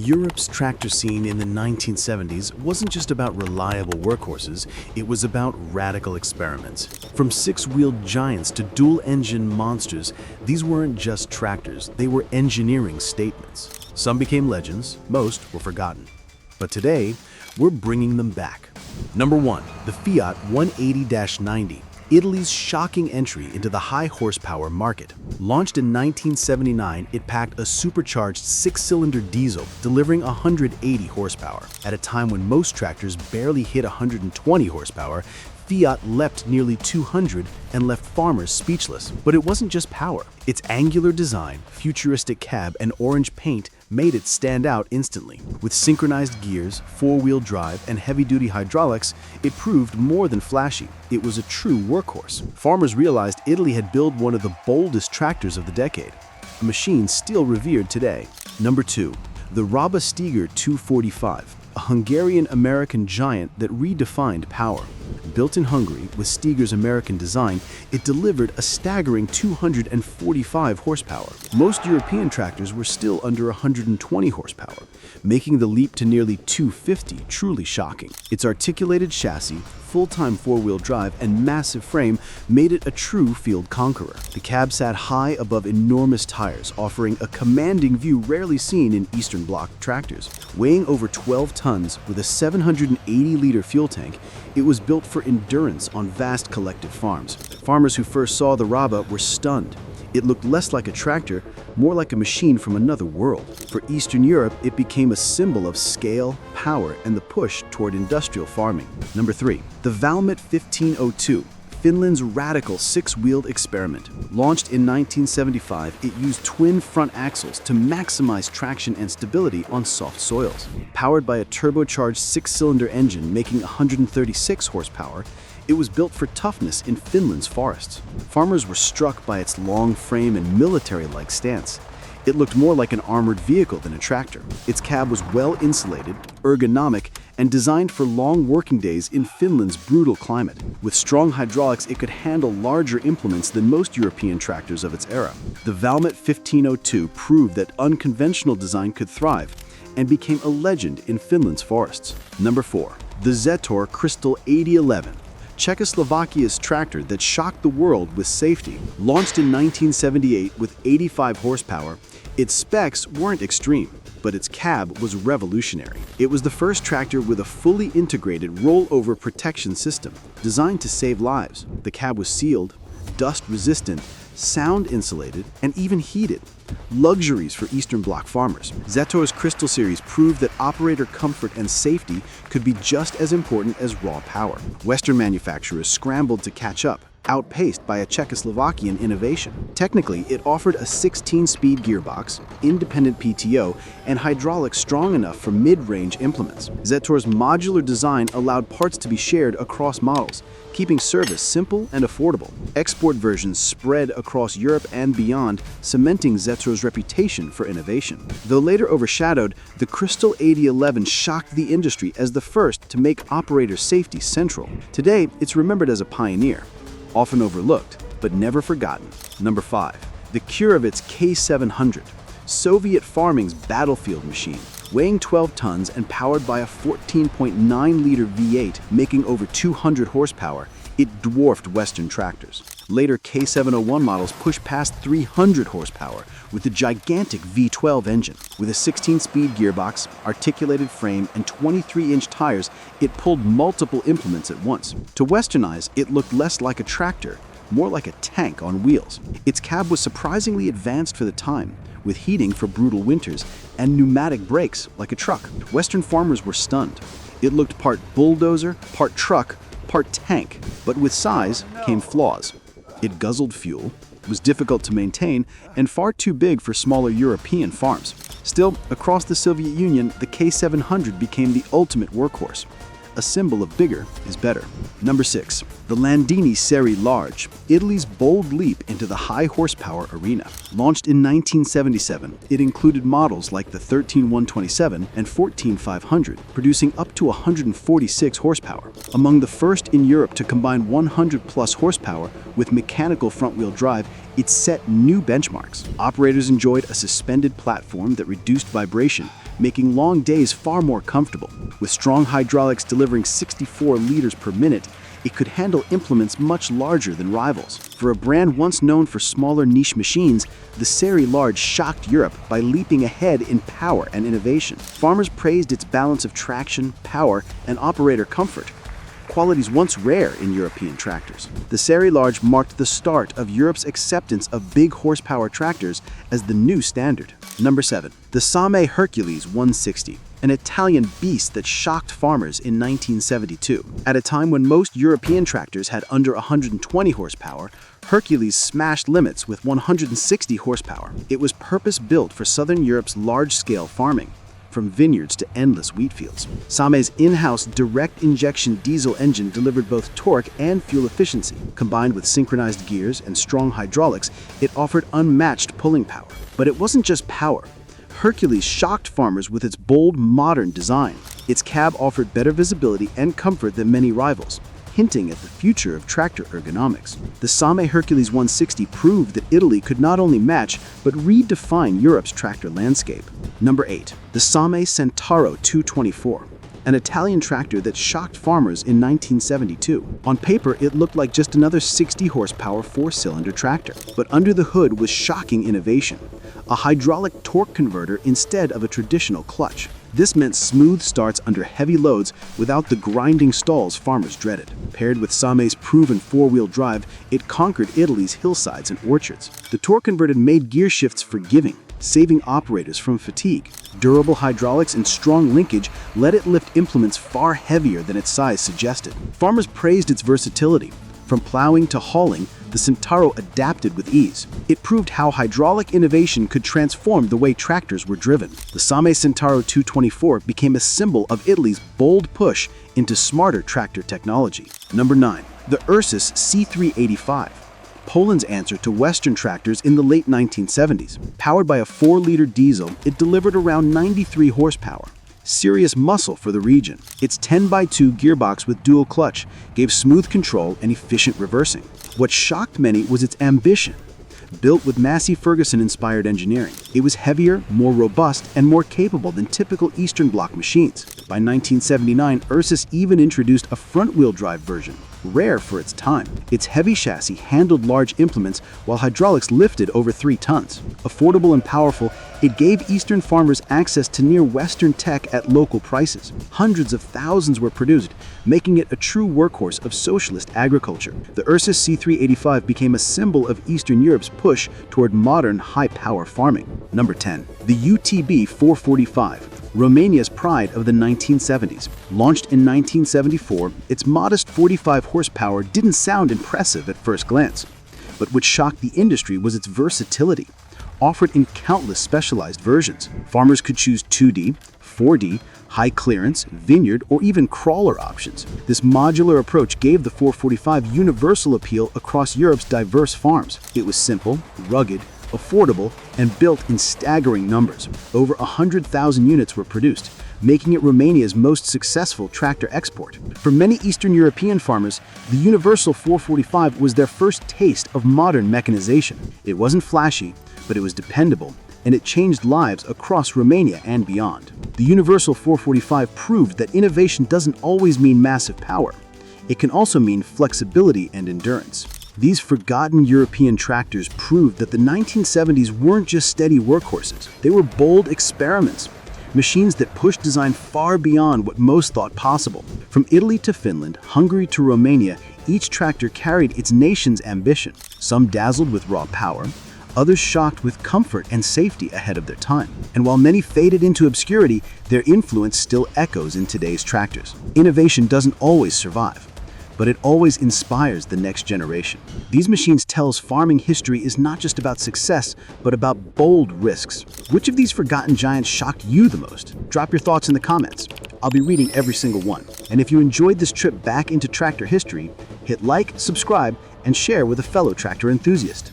Europe's tractor scene in the 1970s wasn't just about reliable workhorses, it was about radical experiments. From six-wheeled giants to dual-engine monsters, these weren't just tractors, they were engineering statements. Some became legends, most were forgotten. But today, we're bringing them back. Number 1. The Fiat 180-90. Italy's shocking entry into the high-horsepower market. Launched in 1979, it packed a supercharged six-cylinder diesel, delivering 180 horsepower. At a time when most tractors barely hit 120 horsepower, Fiat leapt nearly 200 and left farmers speechless. But it wasn't just power. Its angular design, futuristic cab, and orange paint made it stand out instantly. With synchronized gears, four-wheel drive, and heavy-duty hydraulics, it proved more than flashy. It was a true workhorse. Farmers realized Italy had built one of the boldest tractors of the decade, a machine still revered today. Number 2. The Rába-Steiger 245, a Hungarian-American giant that redefined power. Built in Hungary with Steiger's American design, it delivered a staggering 245 horsepower. Most European tractors were still under 120 horsepower, making the leap to nearly 250 truly shocking. Its articulated chassis, full-time four-wheel drive, and massive frame made it a true field conqueror. The cab sat high above enormous tires, offering a commanding view rarely seen in Eastern Bloc tractors. Weighing over 12 tons with a 780-liter fuel tank, it was built for endurance on vast collective farms. Farmers who first saw the Rába were stunned. It looked less like a tractor, more like a machine from another world. For Eastern Europe, it became a symbol of scale, power, and the push toward industrial farming. Number 3. The Valmet 1502, Finland's radical six-wheeled experiment. Launched in 1975, it used twin front axles to maximize traction and stability on soft soils. Powered by a turbocharged six-cylinder engine making 136 horsepower, it was built for toughness in Finland's forests. Farmers were struck by its long frame and military-like stance. It looked more like an armored vehicle than a tractor. Its cab was well-insulated, ergonomic, and designed for long working days in Finland's brutal climate. With strong hydraulics, it could handle larger implements than most European tractors of its era. The Valmet 1502 proved that unconventional design could thrive and became a legend in Finland's forests. Number 4. The Zetor Crystal 8011. Czechoslovakia's tractor that shocked the world with safety. Launched in 1978 with 85 horsepower, its specs weren't extreme, but its cab was revolutionary. It was the first tractor with a fully integrated rollover protection system designed to save lives. The cab was sealed, dust-resistant, sound-insulated, and even heated. Luxuries for Eastern Bloc farmers. Zetor's Crystal series proved that operator comfort and safety could be just as important as raw power. Western manufacturers scrambled to catch up, outpaced by a Czechoslovakian innovation. Technically, it offered a 16-speed gearbox, independent PTO, and hydraulics strong enough for mid-range implements. Zetor's modular design allowed parts to be shared across models, keeping service simple and affordable. Export versions spread across Europe and beyond, cementing Zetor's reputation for innovation. Though later overshadowed, the Crystal 8011 shocked the industry as the first to make operator safety central. Today, it's remembered as a pioneer, often overlooked, but never forgotten. Number 5. The Kirovets K-700, Soviet farming's battlefield machine. Weighing 12 tons and powered by a 14.9-liter V8, making over 200 horsepower, it dwarfed Western tractors. Later K701 models pushed past 300 horsepower with a gigantic V12 engine. With a 16-speed gearbox, articulated frame, and 23-inch tires, it pulled multiple implements at once. To Western eyes, it looked less like a tractor, more like a tank on wheels. Its cab was surprisingly advanced for the time, with heating for brutal winters and pneumatic brakes like a truck. Western farmers were stunned. It looked part bulldozer, part truck, part tank, but with size came flaws. It guzzled fuel, was difficult to maintain, and far too big for smaller European farms. Still, across the Soviet Union, the K-700 became the ultimate workhorse, a symbol of bigger is better. Number 6. The Landini Serie Large, Italy's bold leap into the high-horsepower arena. Launched in 1977, it included models like the 13127 and 14500, producing up to 146 horsepower. Among the first in Europe to combine 100-plus horsepower with mechanical front-wheel drive, it set new benchmarks. Operators enjoyed a suspended platform that reduced vibration, making long days far more comfortable. With strong hydraulics delivering 64 liters per minute, it could handle implements much larger than rivals. For a brand once known for smaller niche machines, the Série Large shocked Europe by leaping ahead in power and innovation. Farmers praised its balance of traction, power, and operator comfort, qualities once rare in European tractors. The Série Large marked the start of Europe's acceptance of big horsepower tractors as the new standard. Number 7. The Valmet Hercules 160. An Italian beast that shocked farmers in 1972. At a time when most European tractors had under 120 horsepower, Hercules smashed limits with 160 horsepower. It was purpose-built for Southern Europe's large-scale farming, from vineyards to endless wheat fields. Valmet's in-house direct-injection diesel engine delivered both torque and fuel efficiency. Combined with synchronized gears and strong hydraulics, it offered unmatched pulling power. But it wasn't just power. Hercules shocked farmers with its bold, modern design. Its cab offered better visibility and comfort than many rivals, hinting at the future of tractor ergonomics. The Valmet Hercules 160 proved that Italy could not only match, but redefine Europe's tractor landscape. Number 8. The Valmet Centauro 224. An Italian tractor that shocked farmers in 1972. On paper, it looked like just another 60-horsepower four-cylinder tractor. But under the hood was shocking innovation: a hydraulic torque converter instead of a traditional clutch. This meant smooth starts under heavy loads without the grinding stalls farmers dreaded. Paired with Valmet's proven four-wheel drive, it conquered Italy's hillsides and orchards. The torque converter made gear shifts forgiving, saving operators from fatigue. Durable hydraulics and strong linkage let it lift implements far heavier than its size suggested. Farmers praised its versatility. From plowing to hauling, the Centauro adapted with ease. It proved how hydraulic innovation could transform the way tractors were driven. The Valmet Centauro 224 became a symbol of Italy's bold push into smarter tractor technology. Number 9. The Ursus C-385. Poland's answer to Western tractors in the late 1970s. Powered by a 4-liter diesel, it delivered around 93 horsepower. Serious muscle for the region. Its 10x2 gearbox with dual clutch gave smooth control and efficient reversing. What shocked many was its ambition. Built with Massey Ferguson-inspired engineering, it was heavier, more robust, and more capable than typical Eastern Bloc machines. By 1979, Ursus even introduced a front-wheel drive version, rare for its time. Its heavy chassis handled large implements while hydraulics lifted over 3 tons. Affordable and powerful, it gave Eastern farmers access to near Western tech at local prices. Hundreds of thousands were produced, making it a true workhorse of socialist agriculture. The Ursus C-385 became a symbol of Eastern Europe's push toward modern, high-power farming. Number 10. The UTB 445. Romania's pride of the 1970s. Launched in 1974, its modest 45 horsepower didn't sound impressive at first glance. But what shocked the industry was its versatility. Offered in countless specialized versions, farmers could choose 2D, 4D, high clearance, vineyard, or even crawler options. This modular approach gave the 445 universal appeal across Europe's diverse farms. It was simple, rugged, affordable, and built in staggering numbers. Over 100,000 units were produced, making it Romania's most successful tractor export. For many Eastern European farmers, the Universal 445 was their first taste of modern mechanization. It wasn't flashy, but it was dependable, and it changed lives across Romania and beyond. The Universal 445 proved that innovation doesn't always mean massive power. It can also mean flexibility and endurance. These forgotten European tractors proved that the 1970s weren't just steady workhorses. They were bold experiments, machines that pushed design far beyond what most thought possible. From Italy to Finland, Hungary to Romania, each tractor carried its nation's ambition. Some dazzled with raw power, others shocked with comfort and safety ahead of their time. And while many faded into obscurity, their influence still echoes in today's tractors. Innovation doesn't always survive, but it always inspires the next generation. These machines tell us farming history is not just about success, but about bold risks. Which of these forgotten giants shocked you the most? Drop your thoughts in the comments. I'll be reading every single one. And if you enjoyed this trip back into tractor history, hit like, subscribe, and share with a fellow tractor enthusiast.